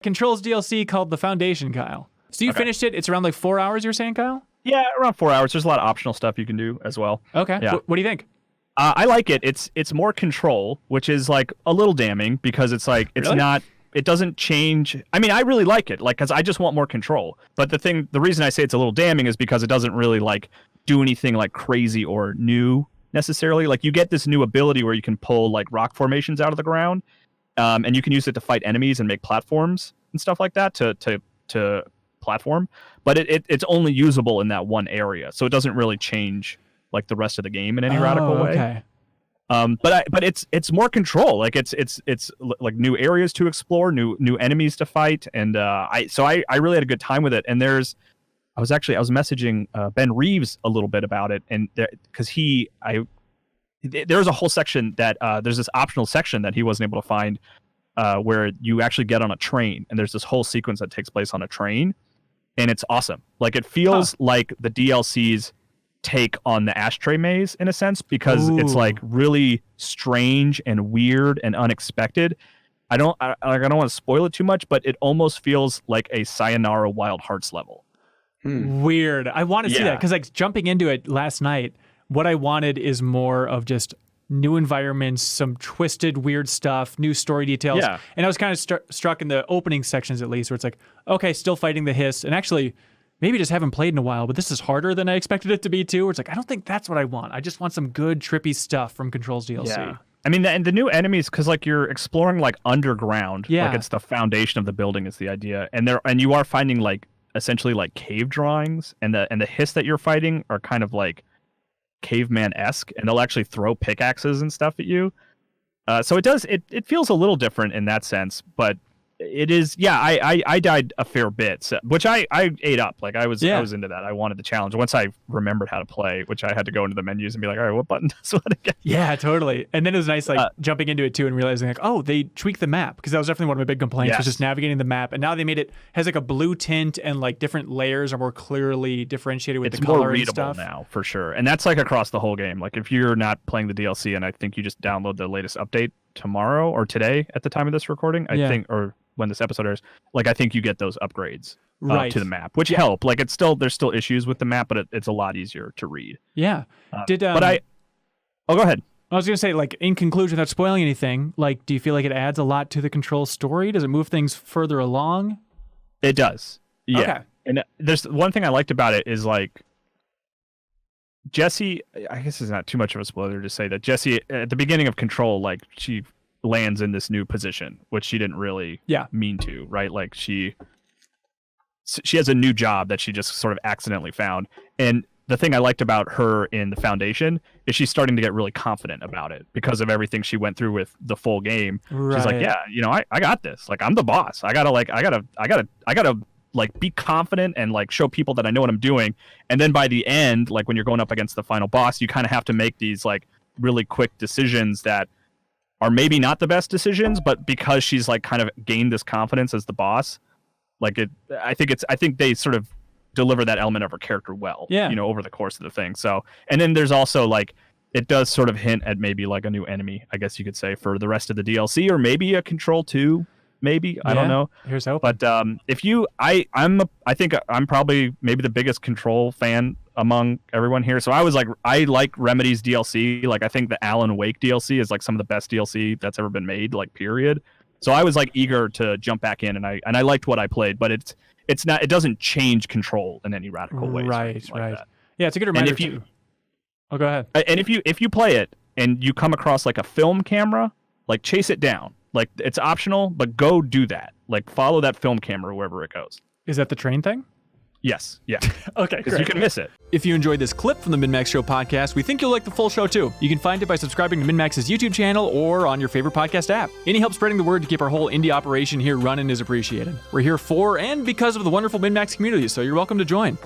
Controls DLC called The Foundation, Kyle. So you finished it. It's around like 4 hours, you were saying, Kyle? Yeah, around 4 hours. There's a lot of optional stuff you can do as well. Okay. Yeah. What do you think? I like it. It's more control, which is like a little damning because it's like it's not. It doesn't change. I mean, I really like it, like because I just want more control. But the reason I say it's a little damning is because it doesn't really like do anything like crazy or new necessarily. Like you get this new ability where you can pull like rock formations out of the ground, and you can use it to fight enemies and make platforms and stuff like that to platform. But it's only usable in that one area, so it doesn't really change like the rest of the game in any radical way. Okay. But it's more control. Like it's like new areas to explore, new enemies to fight, and I really had a good time with it. And I was messaging Ben Reeves a little bit about it, and because there's a whole section that there's this optional section that he wasn't able to find where you actually get on a train, and there's this whole sequence that takes place on a train, and it's awesome. Like it feels like the DLC's take on the ashtray maze in a sense, because it's like really strange and weird and unexpected. I don't want to spoil it too much, but it almost feels like a Sayonara Wild Hearts level. Weird. I want to see that because like jumping into it last night, what I wanted is more of just new environments, some twisted weird stuff, new story details. Yeah. And I was kind of struck in the opening sections at least where it's like, okay, still fighting the hiss, and actually maybe just haven't played in a while, but this is harder than I expected it to be too. Where it's like, I don't think that's what I want. I just want some good trippy stuff from Controls DLC. Yeah. I mean, the new enemies, because like you're exploring like underground, like it's the foundation of the building is the idea, and you are finding like essentially like cave drawings, and the hiss that you're fighting are kind of like caveman-esque, and they'll actually throw pickaxes and stuff at you. So it feels a little different in that sense, but it is, I died a fair bit, so, which I ate up. Like I was into that. I wanted the challenge. Once I remembered how to play, which I had to go into the menus and be like, all right, what button does what again? Yeah, totally. And then it was nice like jumping into it too and realizing like, oh, they tweaked the map, because that was definitely one of my big complaints was just navigating the map. And now they made it has like a blue tint, and like different layers are more clearly differentiated with the color and stuff. It's more readable now for sure. And that's like across the whole game. Like if you're not playing the DLC, and I think you just download the latest update tomorrow or today at the time of this recording, I think, or when this episode airs, like I think you get those upgrades to the map, which help. Like there's still issues with the map, but it's a lot easier to read. Yeah. Go ahead. I was gonna say, like in conclusion, without spoiling anything, like do you feel like it adds a lot to the Control story? Does it move things further along? It does. Yeah. Okay. And there's one thing I liked about it is like Jessie, I guess it's not too much of a spoiler to say that Jessie at the beginning of Control, like she lands in this new position, which she didn't really mean to, right? Like she has a new job that she just sort of accidentally found. And the thing I liked about her in the Foundation is she's starting to get really confident about it because of everything she went through with the full game. Right. She's like, yeah, I got this. Like I'm the boss. I gotta like be confident and like show people that I know what I'm doing. And then by the end, like when you're going up against the final boss, you kind of have to make these like really quick decisions that are maybe not the best decisions, but because she's like kind of gained this confidence as the boss, like I think they sort of deliver that element of her character well, over the course of the thing. So, and then there's also like, it does sort of hint at maybe like a new enemy, I guess you could say, for the rest of the DLC, or maybe a Control 2, maybe, I don't know. Here's hope. But I think I'm probably maybe the biggest Control fan among everyone here. So I like Remedy's DLC. Like I think the Alan Wake DLC is like some of the best DLC that's ever been made, like period. So I was like eager to jump back in, and I liked what I played, but it doesn't change Control in any radical way. Right. Yeah, it's a good reminder too. Oh, go ahead. And if you play it and you come across like a film camera, like chase it down. Like it's optional, but go do that. Like follow that film camera wherever it goes. Is that the train thing? Yes. Yeah. Okay, because you can miss it. If you enjoyed this clip from the MinnMax Show podcast, we think you'll like the full show too. You can find it by subscribing to MinnMax's YouTube channel or on your favorite podcast app. Any help spreading the word to keep our whole indie operation here running is appreciated. We're here for and because of the wonderful MinnMax community, so you're welcome to join.